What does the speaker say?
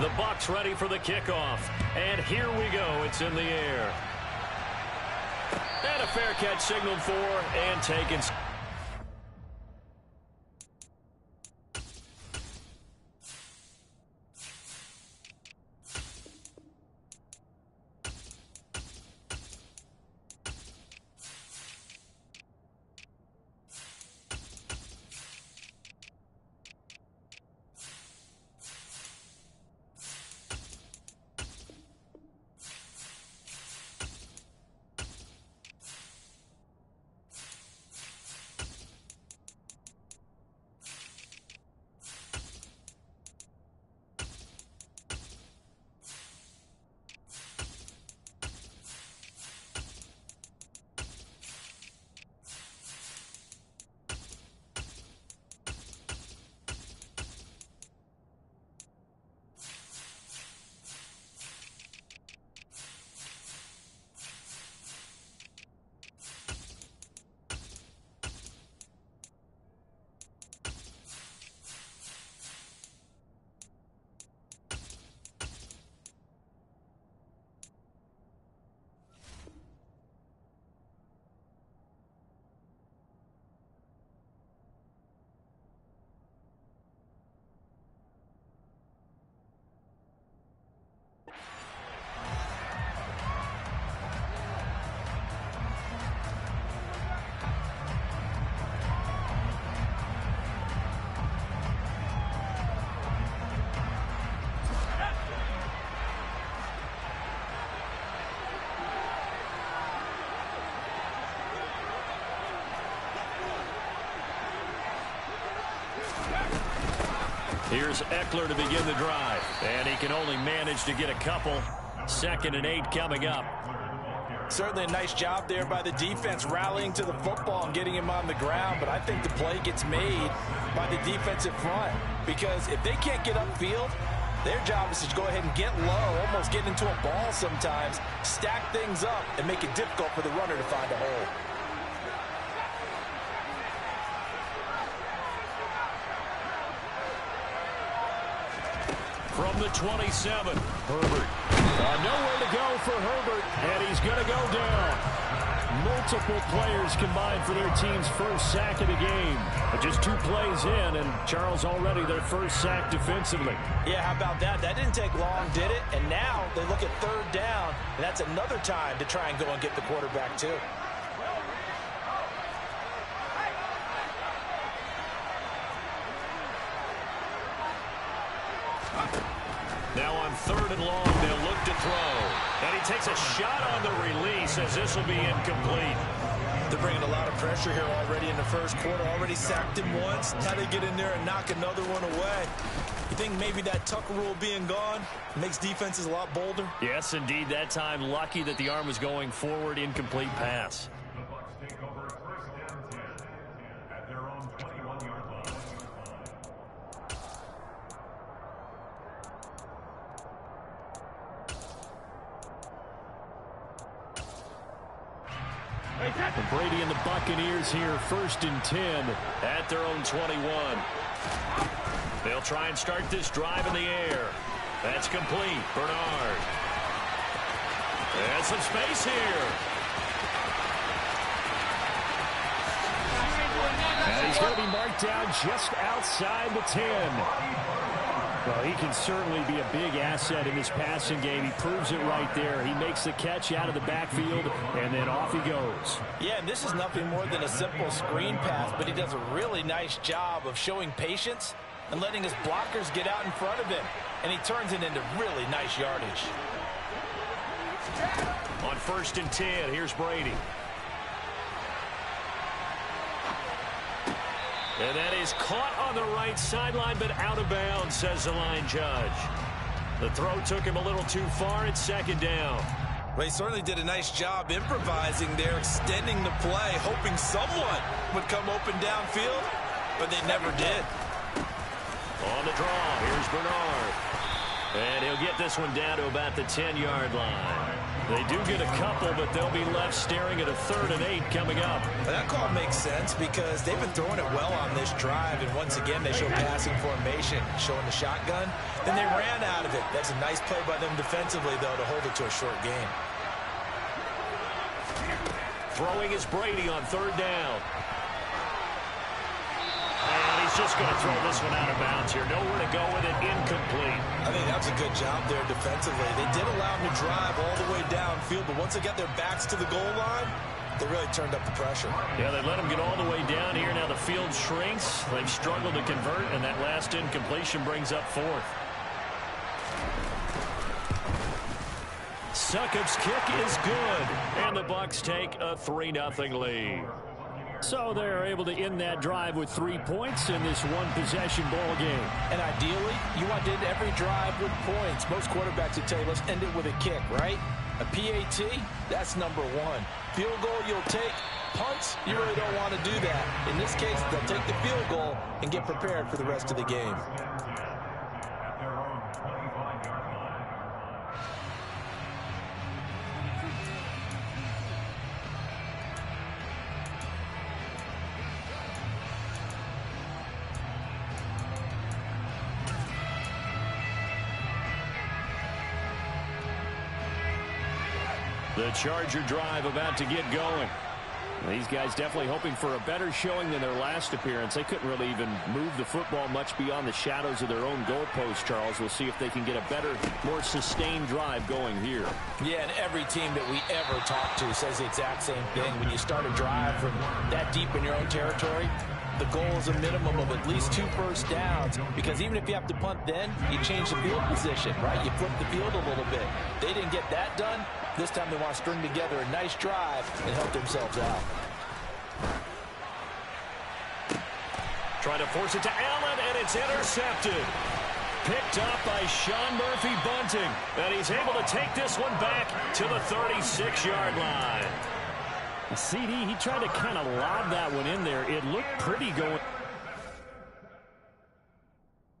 The Bucs ready for the kickoff. And here we go. It's in the air. And a fair catch signaled for and taken. Here's Eckler to begin the drive. And he can only manage to get a couple. 2nd and 8 coming up. Certainly a nice job there by the defense rallying to the football and getting him on the ground. But I think the play gets made by the defensive front. Because if they can't get upfield, their job is to go ahead and get low, almost get into a ball sometimes, stack things up, and make it difficult for the runner to find a hole. From the 27, Herbert. Nowhere to go for Herbert, and he's going to go down. Multiple players combined for their team's first sack of the game. But just 2 plays in, and Charles already their first sack defensively. Yeah, how about that? That didn't take long, did it? And now they look at 3rd down, and that's another time to try and go and get the quarterback too. Now on 3rd and long, they'll look to throw. And he takes a shot on the release as this will be incomplete. They're bringing a lot of pressure here already in the first quarter. Already sacked him once. Now they get in there and knock another one away. You think maybe that Tucker rule being gone makes defenses a lot bolder? Yes, indeed. That time, lucky that the arm was going forward. Incomplete pass. Brady and the Buccaneers here, 1st and 10 at their own 21. They'll try and start this drive in the air. That's complete. Bernard. And some space here. And he's going to be marked down just outside the 10. Well, he can certainly be a big asset in this passing game. He proves it right there. He makes the catch out of the backfield, and then off he goes. Yeah, and this is nothing more than a simple screen pass, but he does a really nice job of showing patience and letting his blockers get out in front of him. And he turns it into really nice yardage. On 1st and 10, here's Brady. And that is caught on the right sideline, but out of bounds, says the line judge. The throw took him a little too far. It's 2nd down. Well, he certainly did a nice job improvising there, extending the play, hoping someone would come open downfield, but they never did. On the draw, here's Bernard. And he'll get this one down to about the 10-yard line. They do get a couple, but they'll be left staring at a 3rd and 8 coming up. That call makes sense because they've been throwing it well on this drive, and once again they show passing formation, showing the shotgun. Then they ran out of it. That's a nice play by them defensively, though, to hold it to a short gain. Throwing is Brady on 3rd down. And he's just going to throw this one out of bounds here. Nowhere to go with it. Incomplete. I think that was a good job there defensively. They did allow him to drive all the way downfield, but once they got their backs to the goal line, they really turned up the pressure. Yeah, they let him get all the way down here. Now the field shrinks. They've struggled to convert, and that last incompletion brings up 4th. Succop's kick is good, and the Bucs take a 3-0 lead. So they're able to end that drive with 3 points in this one-possession ball game. And ideally, you want to end every drive with points. Most quarterbacks would tell you, let's end it with a kick, right? A PAT, that's number 1. Field goal, you'll take. Punts, you really don't want to do that. In this case, they'll take the field goal and get prepared for the rest of the game. The Charger drive about to get going. These guys definitely hoping for a better showing than their last appearance. They couldn't really even move the football much beyond the shadows of their own goalpost, Charles. We'll see if they can get a better, more sustained drive going here. Yeah, and every team that we ever talk to says the exact same thing. When you start a drive from that deep in your own territory, the goal is a minimum of at least 2 first downs, because even if you have to punt then, you change the field position, right? You flip the field a little bit. They didn't get that done. This time they want to string together a nice drive and help themselves out. Trying to force it to Allen, and it's intercepted. Picked up by Sean Murphy-Bunting. And he's able to take this one back to the 36-yard line. CD, he tried to kind of lob that one in there. It looked pretty going.